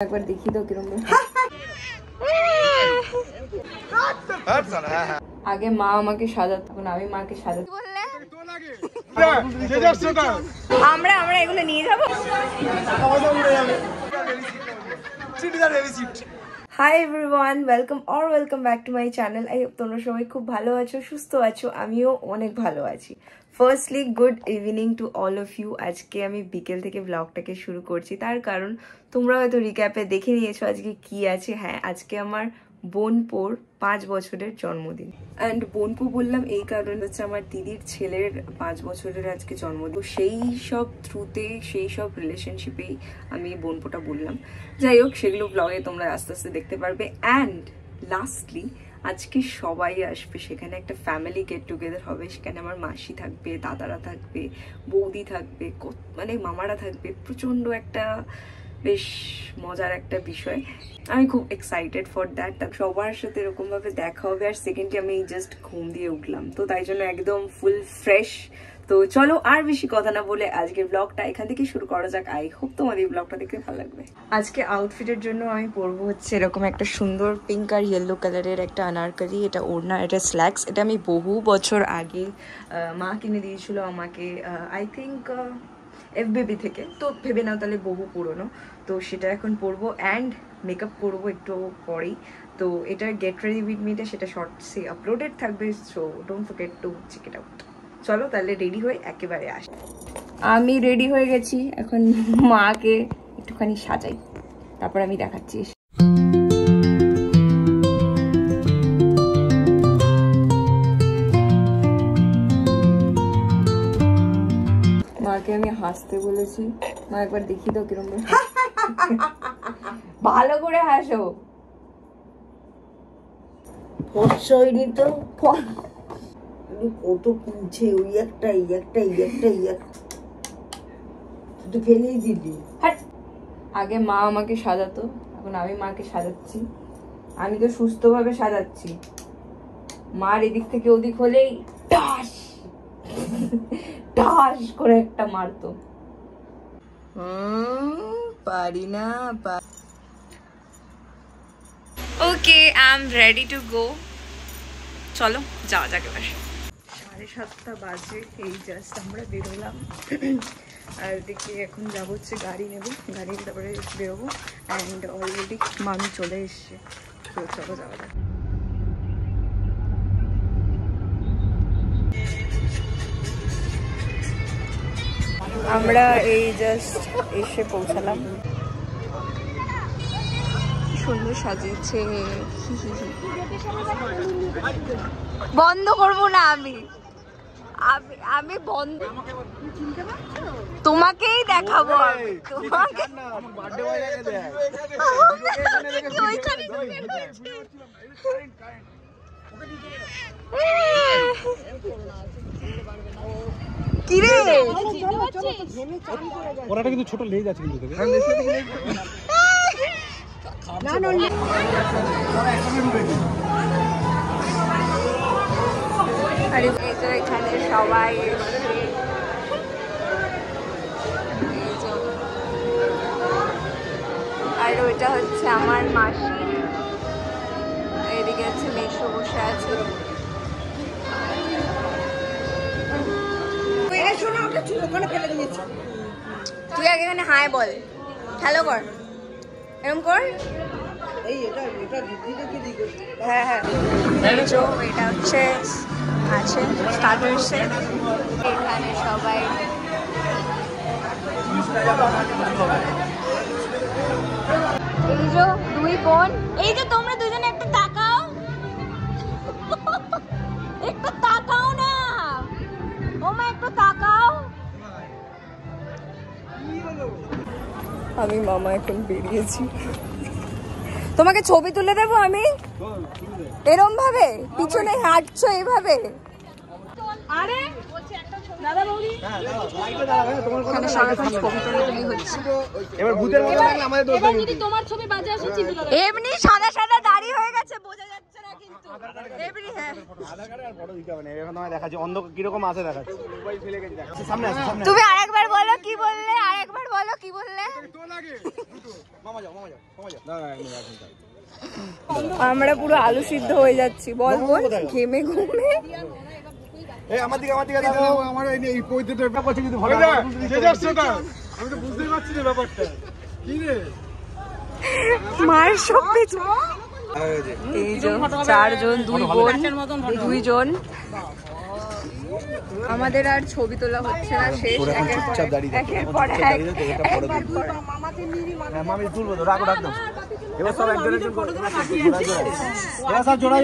একবার দেখি তো কিরকম আগে মা আমাকে সাজাতো, এখন আমি মাকে সাজাতে। আমরা এগুলো নিয়ে যাবো। Hi everyone, welcome back to my channel. I hope তোমরা সবাই খুব ভালো আছো, সুস্থ আছো, আমিও অনেক ভালো আছি। Firstly good evening to all of you. আজকে আমি বিকেল থেকে ব্লগটাকে শুরু করছি, তার কারণ তোমরা হয়তো রিক্যাপে দেখে নিয়েছো আজকে কি আছে। হ্যাঁ, আজকে আমার বোনপোর 5 বছরের জন্মদিন। অ্যান্ড বোনপো বললাম এই কারণে হচ্ছে আমার দিদির ছেলের 5 বছরের আজকে জন্মদিন। সেই সব থ্রুতে, সেই সব রিলেশনশিপেই আমি বোনপোটা বললাম। যাই হোক, সেগুলো ব্লগে তোমরা আস্তে আস্তে দেখতে পারবে। অ্যান্ড লাস্টলি আজকে সবাই আসবে, সেখানে একটা ফ্যামিলি গেট টুগেদার হবে। সেখানে আমার মাসি থাকবে, দাদারা থাকবে, বৌদি থাকবে, মানে মামারা থাকবে। প্রচণ্ড একটা বেশ মজার একটা বিষয়। আমি খুব এক্সাইটেড ফর দ্যাট। সবার সাথে এরকমভাবে দেখা হবে। আর সেকেন্ডলি আমি জাস্ট ঘুম দিয়ে উঠলাম, তো তাই জন্য একদম ফুল ফ্রেশ। তো চলো আর বেশি কথা না বলে আজকের ব্লগটা এখান থেকে শুরু করা যাক। আই হোপ তোমাদের এই ব্লগটা দেখতে ভালো লাগবে। আজকে আউটফিটের জন্য আমি পরবো হচ্ছে এরকম একটা সুন্দর পিঙ্ক আর ইয়েলো কালারের একটা আনারকলি। এটা ওড়না, এটা স্ল্যাক্স। এটা আমি বহু বছর আগে মা কিনে দিয়েছিল আমাকে, আই থিঙ্ক FBB থেকে। তো ভেবে নাও তাহলে বহু পুরনো। তো সেটা এখন পরবো অ্যান্ড মেকআপ করবো একটু পরেই। তো এটার গেট রেডি উইথ মিটা সেটা শর্টসে আপলোডেড থাকবে, so don't forget to check it out. চলো তাহলে রেডি হয়ে একেবারে আসি। আমি রেডি হয়ে গেছি, এখন মাকে একটুখানি সাজাই, তারপর আমি দেখাচ্ছি। মাকে আমি হাসতে বলেছি। মা একবার দেখি তো কিরকম ভালো করে হাসো। হইনি তো কত কিনছে, ওই একটা তুই ফেলেই দিলি। আগে মা আমাকে সাজাতো, এখন আমি মাকে সাজাচ্ছি। আমি তো সুস্থভাবে সাজাচ্ছি, মার এদিক থেকে ওদিক হলেই টাস টাস করে একটা মারতো। পারি না। Okay, I am ready to go. চলো যাওয়া যাক এবার। 7:30 বাজে, এই জাস্ট আমরা বেরোলাম। আর দেখি এখন যাবো হচ্ছে গাড়ি নেবো, গাড়ি তারপরে বেরোবো। অ্যান্ড অলরেডি মামি চলে এসছে, তো চলো যাওয়া যাক। আমরা এই জাস্ট এসে পৌঁছালাম। সুন্দর সাজিয়েছে। বন্ধ করবো না আমি বন্ধ, তোমাকেই দেখাবো। তোমাকে কিরে ওরাটা কিন্তু ছোট লেজ আছে কিন্তু আরে এই তো এখানে সবাই আর ওইটা হচ্ছে আমার মাসি, এদিকে হচ্ছে মেশো বসে আছে। তুই আগে এখানে হাই বল, হ্যালো কর, এরকম কর। হ্যাঁ হ্যাঁ, এটা হচ্ছে আছে স্টার্টার্সে। এখানে সবাই এই যে দুই বোন, এই যে তোমরা দুজনে একটু তাকাও, একটু তাকাও না ওমা, একটু তাকাও। আমি মামা এখন বেরিয়েছি, তোমাকে ছবি তুলে দেবো আমি। এরম ভাবে পিছনে হাঁটছো এইভাবে। আরে দাদা বৌদি এখানে সারাক্ষণ ছবি তুলি হচ্ছে। এবার ভূতের মতো লাগলে আমাদের দোষ। এবার যদি তোমার ছবি বাজে আসে চিন্তা করো। এমনি সাদা সাদা দাড়ি হয়ে গেছে, বোঝা যাচ্ছে না কিন্তু। এবারে হ্যাঁ তুমি আরেকবার বলো কি বললে, আরেকবার বলো কি বললে। আমরা পুরো আলু সিদ্ধ হয়ে যাচ্ছি, বল বল ঘেমে ঘুমে। আমার দিকে দেখো, আমার এই পৈতেটা করছে কিন্তু ভালো না, আমি তো বুঝতেই পারছি না ব্যাপারটা কি রে। মায়ের সব পেছন এই যে 4 জন, 2 বোন 2 জন। আমাদের আর ছবি তোলা হচ্ছে না, শেষ একের পর এক। মামি তুলবো তো, রাখো রাখ দাও। এবার সব একজন একজন করে এরা সব জোড়া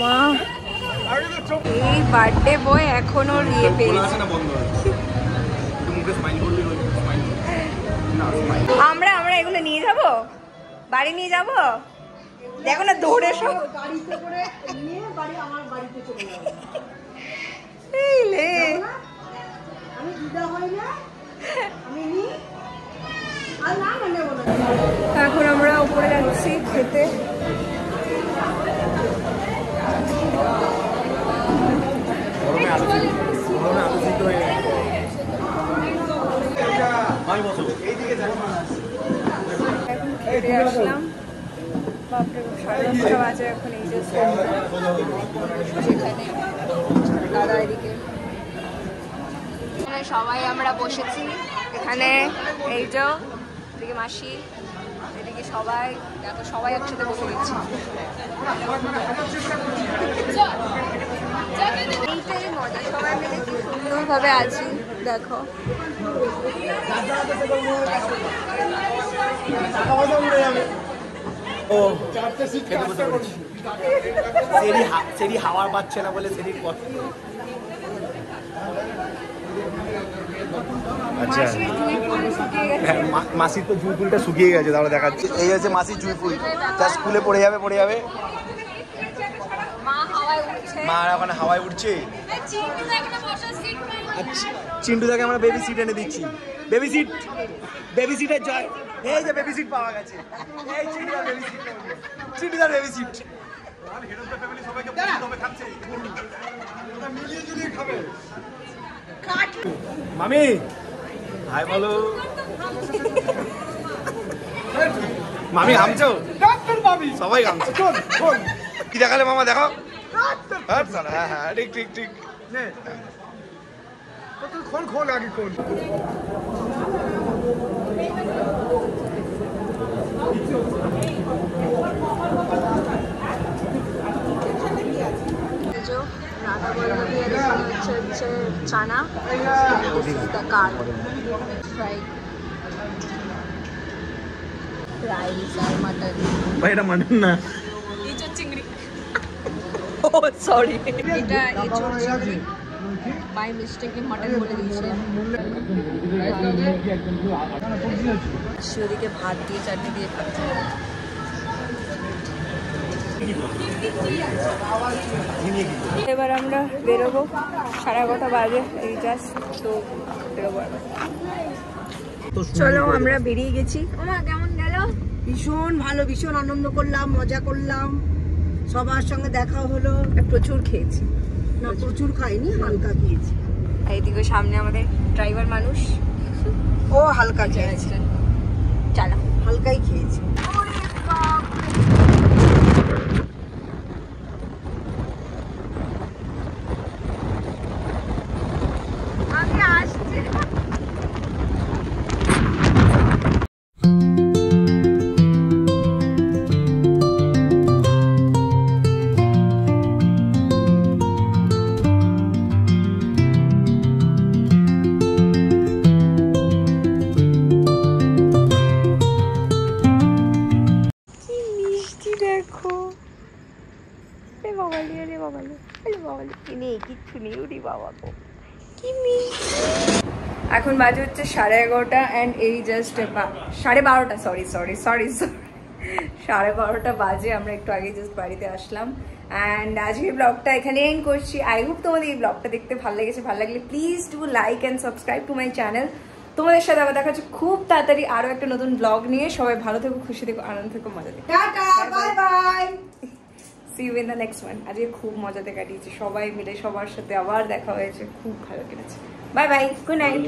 মা এই বার্থডে বয় এখনো ইয়ে পেয়েছে। আমরা এগুলো নিয়ে যাব, বাড়ি নিয়ে যাব। দেখো না দৌড়ে সব এখন আমরা উপরে যাচ্ছি খেতে। আসলাম, বাপরে 10:30 বাজে এখন। এই যে সেখানে দাদা এদিকে সবাই আমরা বসেছি এখানে। এই যে এদিকে মাসি, এদিকে সবাই, দেখো সবাই একসাথে বসে দিচ্ছি। এইটাই মজা, সবাই মিলে কি সুন্দরভাবে আছি দেখো। হাওয়ার পাচ্ছে না বলে সেরি। আচ্ছা মাসির তো জুঁই ফুলটা শুকিয়ে গেছে, তাহলে দেখাচ্ছি। এই হচ্ছে মাসির জুঁই ফুল, যা স্কুলে পড়ে যাবে। মা ওখানে হাওয়ায় উঠছে। চিন্টুদাকে আমরা বেবি সিট এনে দিচ্ছি। বেবি সিটের জয়। এই যে বেবি সিট পাওয়া গেছে, এই চিন্টুদার বেবি সিট। মামি হাই বলো। মামি হামছো, সবাই হামছে। কি দেখালে মামা, দেখো। হ্যাঁ ঠিক খোল আগে খোল। চানা রাইস আর মাটন। ভাই এটা মাটন না, এঁচোড় চিংড়ি। ও সরি, এটা এঁচোড় চিংড়ি। বাই মিস্টেকে মাটন বলে দিয়েছে। ওদিকে ভাত দিয়ে চাটনি দিয়ে খাচ্ছে। এবার আমরা বেরোবো, 11:30 বাজে, এই জাস্ট তো বেরোবো। চলো আমরা বেরিয়ে গেছি। ওমা কেমন গেল? ভীষণ ভালো, ভীষণ আনন্দ করলাম, মজা করলাম, সবার সঙ্গে দেখা হলো। প্রচুর খেয়েছি না, প্রচুর খাইনি, হালকা খেয়েছি। এইদিকে সামনে আমাদের ড্রাইভার মানুষ, ও হালকা খেয়েছে। চলো হালকাই খেয়েছি। এখন বাজে হচ্ছে 11:30 অ্যান্ড এই জাস্ট 12:30 সরি 12:30 বাজে। আমরা একটু আগে জাস্ট বাড়িতে আসলাম। অ্যান্ড আজকের ব্লগটা এখানে এন্ড করছি। আই হোপ তোমাদের এই ব্লগটা দেখতে ভালো লেগেছে। ভালো লাগলে please do like and subscribe to my channel. তোমাদের সাথে আবার দেখা হচ্ছে খুব তাড়াতাড়ি আরও একটা নতুন ব্লগ নিয়ে। সবাই ভালো থেকো, খুশি থেকো, আনন্দ থেকো, মজা থেকো। Tata, bye bye. See you in the next one. আজকে খুব মজাতে কাটিয়েছি, সবাই মিলে সবার সাথে আবার দেখা হয়েছে, খুব ভালো কেটেছে। Bye bye, good night.